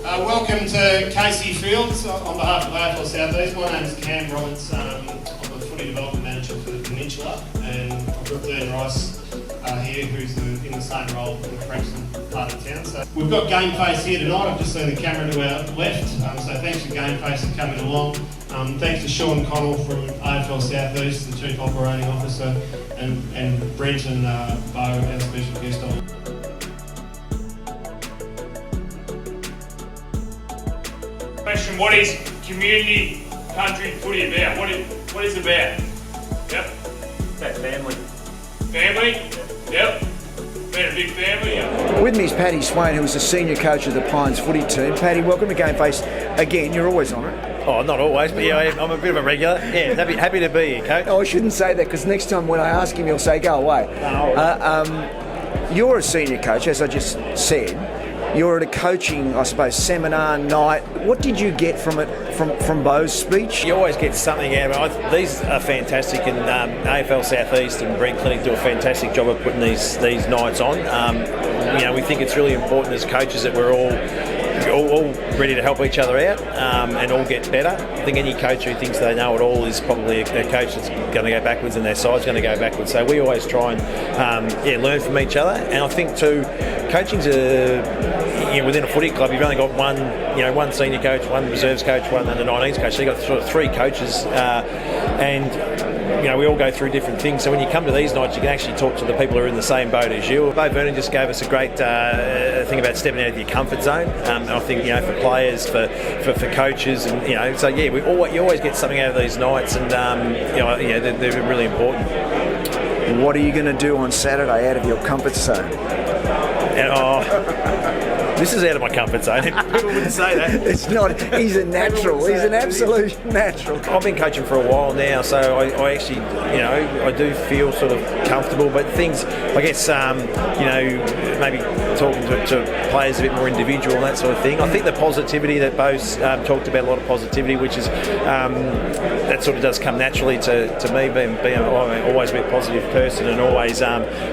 Welcome to Casey Fields on behalf of AFL South East. My name is Cam Roberts. I'm the Footy Development Manager for the Peninsula, and I've got Vernon here, who's in the same role in the Preston part of town. So we've got GameFace here tonight. I've just seen the camera to our left, so thanks to GameFace for coming along. Thanks to Sean Connell from AFL South East, the Chief Operating Officer, and Brent and Beau, our special guest on. Question: what is community country footy about? What is it about? Yep. About family. Family? Yep. Been a big family, yeah. With me is Paddy Swain, who is the senior coach of the Pines footy team. Paddy, welcome to GameFace. Again, you're always on it. Oh, not always, but yeah, I'm a bit of a regular. Yeah, happy to be here, coach. Oh, I shouldn't say that, because next time when I ask him, he'll say, go away. You're a senior coach, as I just said. You're at a coaching, I suppose, seminar night. What did you get from it, from Beau's speech? You always get something out of it. These are fantastic, and AFL South East and Brent Clinic do a fantastic job of putting these nights on. We think it's really important as coaches that we're all ready to help each other out and all get better. I think any coach who thinks they know it all is probably a coach that's going to go backwards and their side's going to go backwards. So we always try and learn from each other. And I think too, coaching's within a footy club, you've only got one senior coach, one reserves coach, one under 19s coach. So you've got sort of three coaches, and we all go through different things. So when you come to these nights, you can actually talk to the people who are in the same boat as you. Beau Vernon just gave us a great thing about stepping out of your comfort zone. I think for players, for coaches, and so yeah, you always get something out of these nights, and they're really important. What are you going to do on Saturday out of your comfort zone? This is out of my comfort zone. People wouldn't say that. It's not. He's a natural. He's an absolute natural. I've been coaching for a while now, so I actually, I do feel sort of comfortable. But things, I guess, maybe talking to players a bit more individual and that sort of thing. I think the positivity that Beau's talked about, a lot of positivity, which is that sort of does come naturally to me, being always be a positive person and always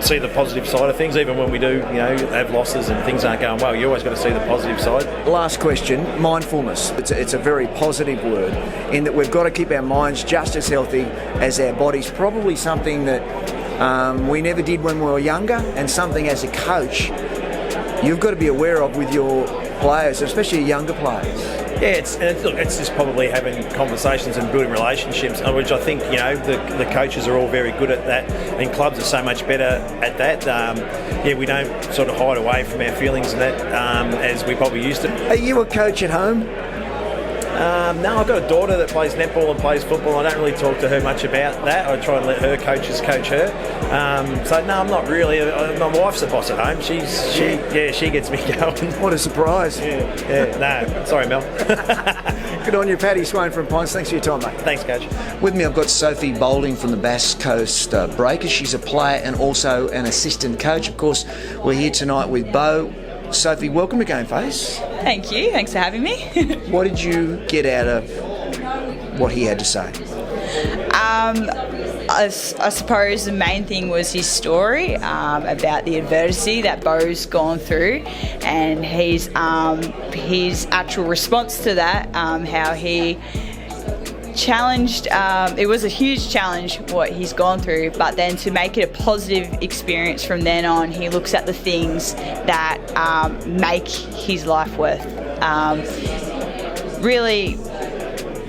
see the positive side of things, even when we do, have losses and things aren't going well. You always got to see the positive side. Last question, mindfulness. It's a very positive word in that we've got to keep our minds just as healthy as our bodies. Probably something that we never did when we were younger, and something as a coach you've got to be aware of with your players, especially younger players. Yeah, it's just probably having conversations and building relationships, which I think the coaches are all very good at that, and clubs are so much better at that. We don't sort of hide away from our feelings and that as we probably used to. Are you a coach at home? No, I've got a daughter that plays netball and plays football. I don't really talk to her much about that. I try and let her coaches coach her. So no, I'm not really. My wife's the boss at home. She gets me going. What a surprise! Yeah. No, sorry, Mel. Good on you, Paddy Swain from Pines. Thanks for your time, mate. Thanks, coach. With me, I've got Sophie Boulding from the Bass Coast Breakers. She's a player and also an assistant coach. Of course, we're here tonight with Beau. Sophie, welcome to GameFace. Thank you. Thanks for having me. What did you get out of what he had to say? I suppose the main thing was his story about the adversity that Beau's gone through, and his actual response to that, how he challenged. It was a huge challenge what he's gone through, but then to make it a positive experience from then on, he looks at the things that make his life worth. Really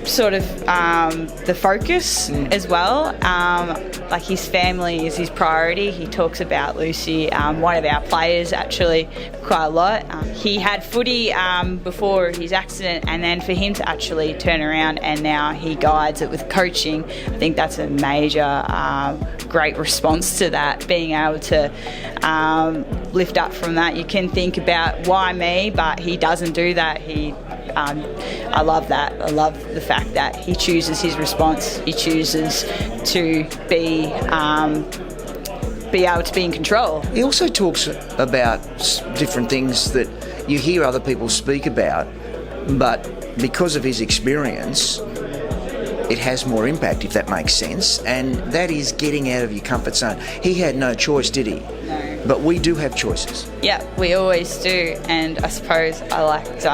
sort of the focus as well. Like his family is his priority. He talks about Lucy, one of our players, actually quite a lot. He had footy before his accident, and then for him to actually turn around and now he guides it with coaching, I think that's a major great response to that, being able to lift up from that. You can think about why me, but he doesn't do that. I love that. I love the fact that he chooses his response. He chooses to be able to be in control. He also talks about different things that you hear other people speak about, but because of his experience, it has more impact, if that makes sense, and that is getting out of your comfort zone. He had no choice, did he? No. but we do have choices. Yeah, we always do, and I suppose I liked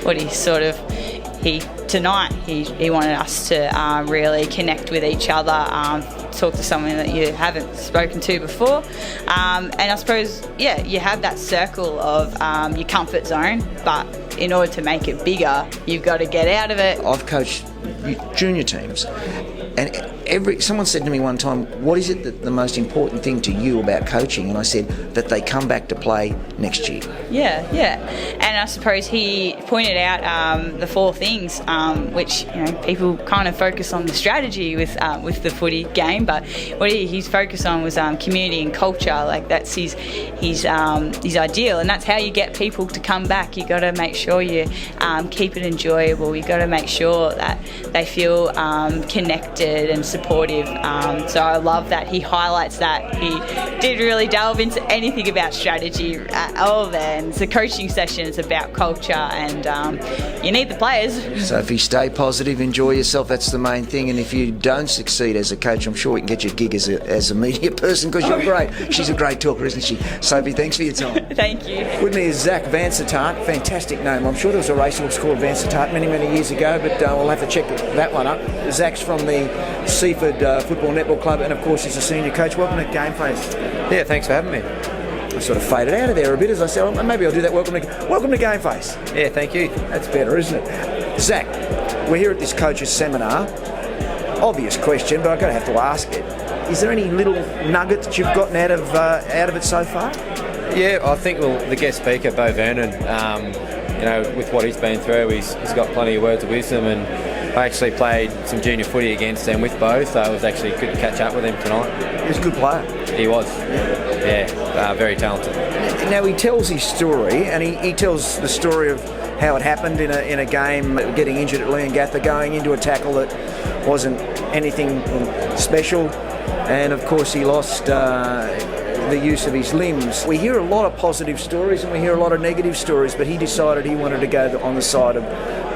what tonight he wanted us to really connect with each other, talk to someone that you haven't spoken to before, and I suppose you have that circle of your comfort zone, but in order to make it bigger, you've got to get out of it. I've coached junior teams, and someone said to me one time, what is it that the most important thing to you about coaching? And I said that they come back to play next year. Yeah. And I suppose he pointed out the 4 things, which people kind of focus on the strategy with the footy game, but what he's focused on was community and culture. Like that's his ideal, and that's how you get people to come back. You got to make sure you keep it enjoyable. You got to make sure that they feel connected and supportive. So I love that he highlights that. He did really delve into anything about strategy at all there. And it's a coaching session, it's about culture, and you need the players. So if you stay positive, enjoy yourself, that's the main thing. And if you don't succeed as a coach, I'm sure we can get you a gig as a media person, because you're great. She's a great talker, isn't she? Sophie, thanks for your time. Thank you. With me is Zach Vansittart, fantastic name. I'm sure there was a racehorse called Vansittart many years ago, but we'll have to check that one up. Zach's from the Seaford Football Netball Club, and of course he's a senior coach. Welcome to GameFace. Yeah, thanks for having me. I sort of faded out of there a bit as I said, well, maybe I'll do that. Welcome to GameFace. Yeah, thank you. That's better, isn't it? Zach, we're here at this coach's seminar. Obvious question, but I've got to have to ask it. Is there any little nugget that you've gotten out of it so far? Yeah, I think the guest speaker, Beau Vernon, with what he's been through, he's got plenty of words of wisdom, and I actually played some junior footy against them with Beau, so it was actually good to catch up with him tonight. He was a good player. He was, very talented. Now he tells his story, and he tells the story of how it happened in a game, getting injured at Leongatha, going into a tackle that wasn't anything special, and of course he lost the use of his limbs. We hear a lot of positive stories and we hear a lot of negative stories, but he decided he wanted to go on the side of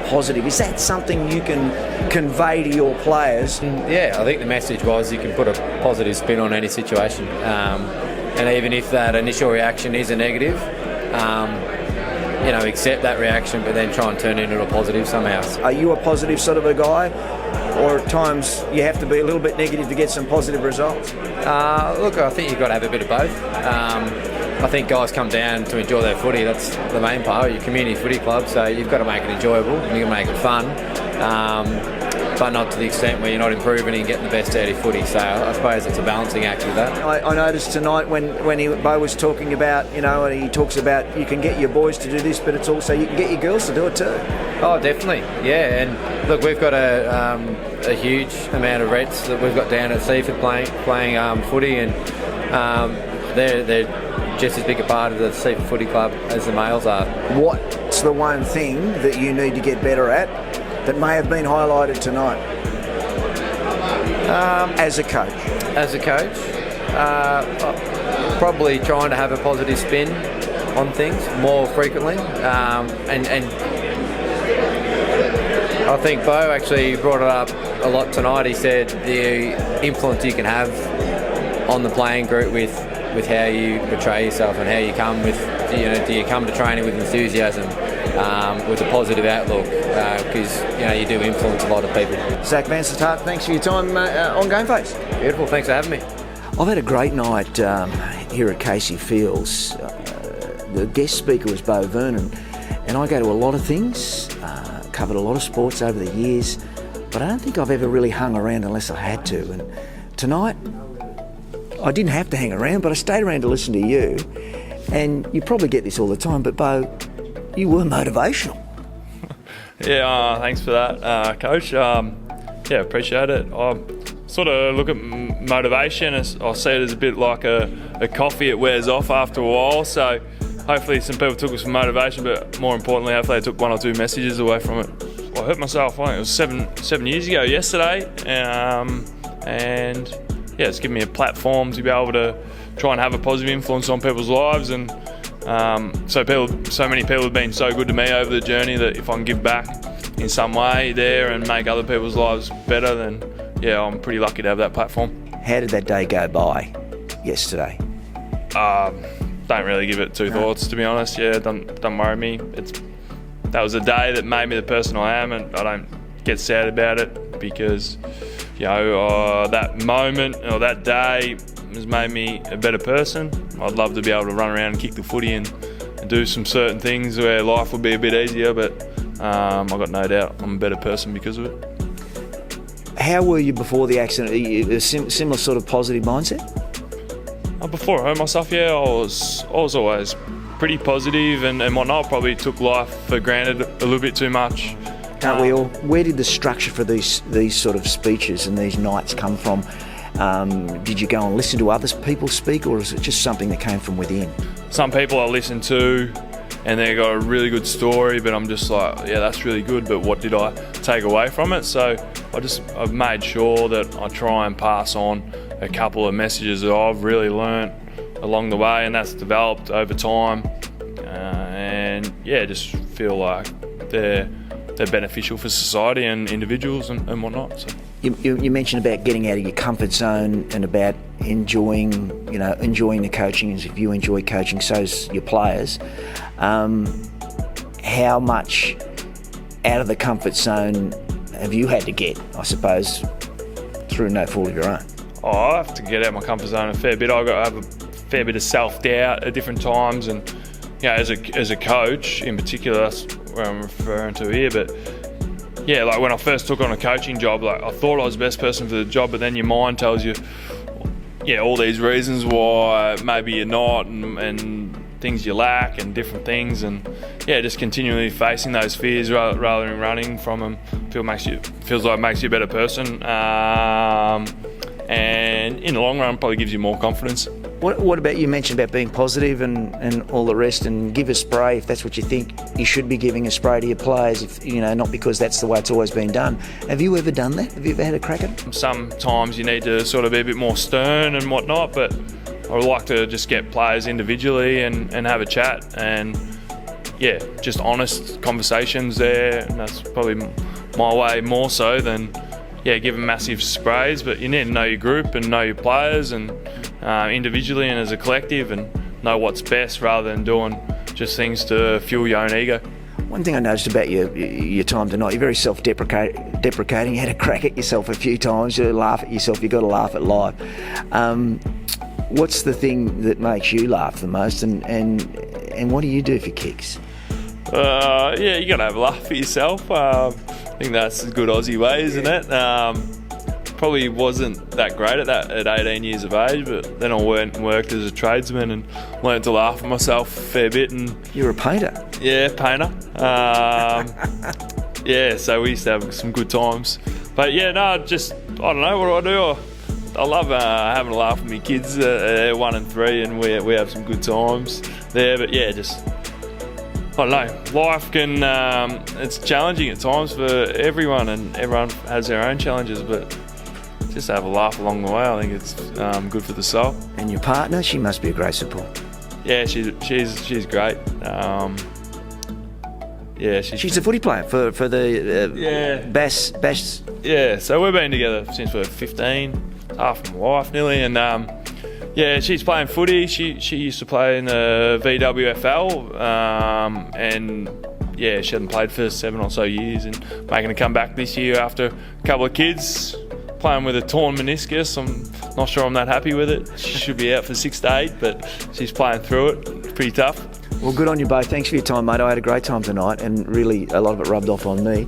positive. Is that something you can convey to your players? Yeah, I think the message was you can put a positive spin on any situation, and even if that initial reaction is a negative, accept that reaction, but then try and turn it into a positive somehow. Are you a positive sort of a guy, or at times you have to be a little bit negative to get some positive results? Look, I think you've got to have a bit of both. I think guys come down to enjoy their footy. That's the main part. Your community footy club, so you've got to make it enjoyable and you've got to make it fun, but not to the extent where you're not improving and getting the best out of your footy. So I suppose it's a balancing act with that. I noticed tonight when Beau was talking about, and he talks about you can get your boys to do this, but it's also you can get your girls to do it too. Oh, definitely, yeah. And look, we've got a huge amount of Reds that we've got down at Seaford playing footy, and they're just as big a part of the Seaford Footy Club as the males are. What's the one thing that you need to get better at that may have been highlighted tonight as a coach? As a coach, probably trying to have a positive spin on things more frequently, and I think Beau actually brought it up a lot tonight. He said the influence you can have on the playing group with how you portray yourself and how you come with, do you come to training with enthusiasm, with a positive outlook, because you do influence a lot of people. Zach Vansittart, thanks for your time on GameFace. Beautiful, thanks for having me. I've had a great night here at Casey Fields. The guest speaker was Beau Vernon, and I go to a lot of things, covered a lot of sports over the years, but I don't think I've ever really hung around unless I had to. And tonight, I didn't have to hang around, but I stayed around to listen to you. And you probably get this all the time, but Beau, you were motivational. Yeah, thanks for that, Coach. Appreciate it. I sort of look at motivation as I see it as a bit like a coffee. It wears off after a while, so hopefully some people took some motivation, but more importantly, hopefully they took one or two messages away from it. Well, I hurt myself, I think it was seven years ago yesterday, and it's given me a platform to be able to try and have a positive influence on people's lives, and so many people have been so good to me over the journey that if I can give back in some way there and make other people's lives better, then I'm pretty lucky to have that platform. How did that day go by yesterday? Don't really give it two thoughts, to be honest. Yeah, don't worry me. That was a day that made me the person I am, and I don't get sad about it because, that moment or that day has made me a better person. I'd love to be able to run around and kick the footy and do some certain things where life would be a bit easier, but I've got no doubt I'm a better person because of it. How were you before the accident? A similar sort of positive mindset? Before I hurt myself, I was always pretty positive and whatnot. Probably took life for granted a little bit too much. Can't we all? Where did the structure for these sort of speeches and these nights come from? Did you go and listen to other people speak, or is it just something that came from within? Some people I listen to and they got a really good story, but I'm just like, yeah, that's really good, but what did I take away from it? So I've made sure that I try and pass on a couple of messages that I've really learnt along the way, and that's developed over time, just feel like they're beneficial for society and individuals and whatnot. So. You mentioned about getting out of your comfort zone and about enjoying the coaching. As if you enjoy coaching, so's your players. How much out of the comfort zone have you had to get, I suppose, through no fault of your own? I have to get out of my comfort zone a fair bit. I have a fair bit of self-doubt at different times, and as a coach in particular, that's where I'm referring to here. But like when I first took on a coaching job, like I thought I was the best person for the job, but then your mind tells you, all these reasons why maybe you're not, and things you lack and different things, and just continually facing those fears rather than running from them feels like it makes you a better person. And in the long run, probably gives you more confidence. What about, you mentioned about being positive and all the rest, and give a spray if that's what you think you should be giving a spray to your players, if not because that's the way it's always been done. Have you ever done that? Have you ever had a crack at it? Sometimes you need to sort of be a bit more stern and whatnot, but I would like to just get players individually and have a chat, and just honest conversations there, and that's probably my way more so than give them massive sprays. But you need to know your group and know your players, and individually and as a collective, and know what's best rather than doing just things to fuel your own ego. One thing I noticed about your time tonight, you're very self-deprecating. You had a crack at yourself a few times. You laugh at yourself. You've got to laugh at life. What's the thing that makes you laugh the most, and what do you do for kicks? You got to have a laugh at yourself. I think that's a good Aussie way, isn't it? Probably wasn't that great at that at 18 years of age, but then I went and worked as a tradesman and learned to laugh at myself a fair bit. And you're a painter? Yeah, painter. So we used to have some good times. But I don't know, what do I do? I love having a laugh with my kids. They're 1 and 3, and we have some good times there. But I don't know, life can, it's challenging at times for everyone, and everyone has their own challenges, but just have a laugh along the way. I think it's good for the soul. And your partner, she must be a great support. Yeah, she's great. She's a footy player for the Bass. Yeah, so we've been together since we were 15, half my life nearly, and she's playing footy. She used to play in the VWFL, and she hasn't played for 7 or so years, and making a comeback this year after a couple of kids, playing with a torn meniscus. I'm not sure I'm that happy with it. She should be out for 6 to 8, but she's playing through it. It's pretty tough. Well, good on you both. Thanks for your time, mate. I had a great time tonight, and really a lot of it rubbed off on me.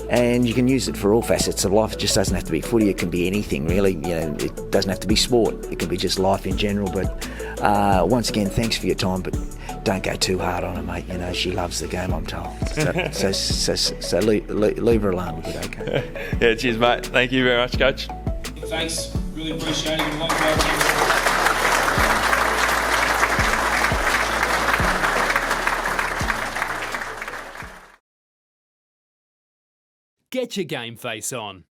And you can use it for all facets of life. It just doesn't have to be footy. It can be anything, really. It doesn't have to be sport. It can be just life in general. But once again, thanks for your time. But don't go too hard on her, mate. She loves the game, I'm told. So leave her alone with it, okay? Cheers, mate. Thank you very much, Coach. Thanks. Really appreciate it. Good luck, guys. Get your GameFace on.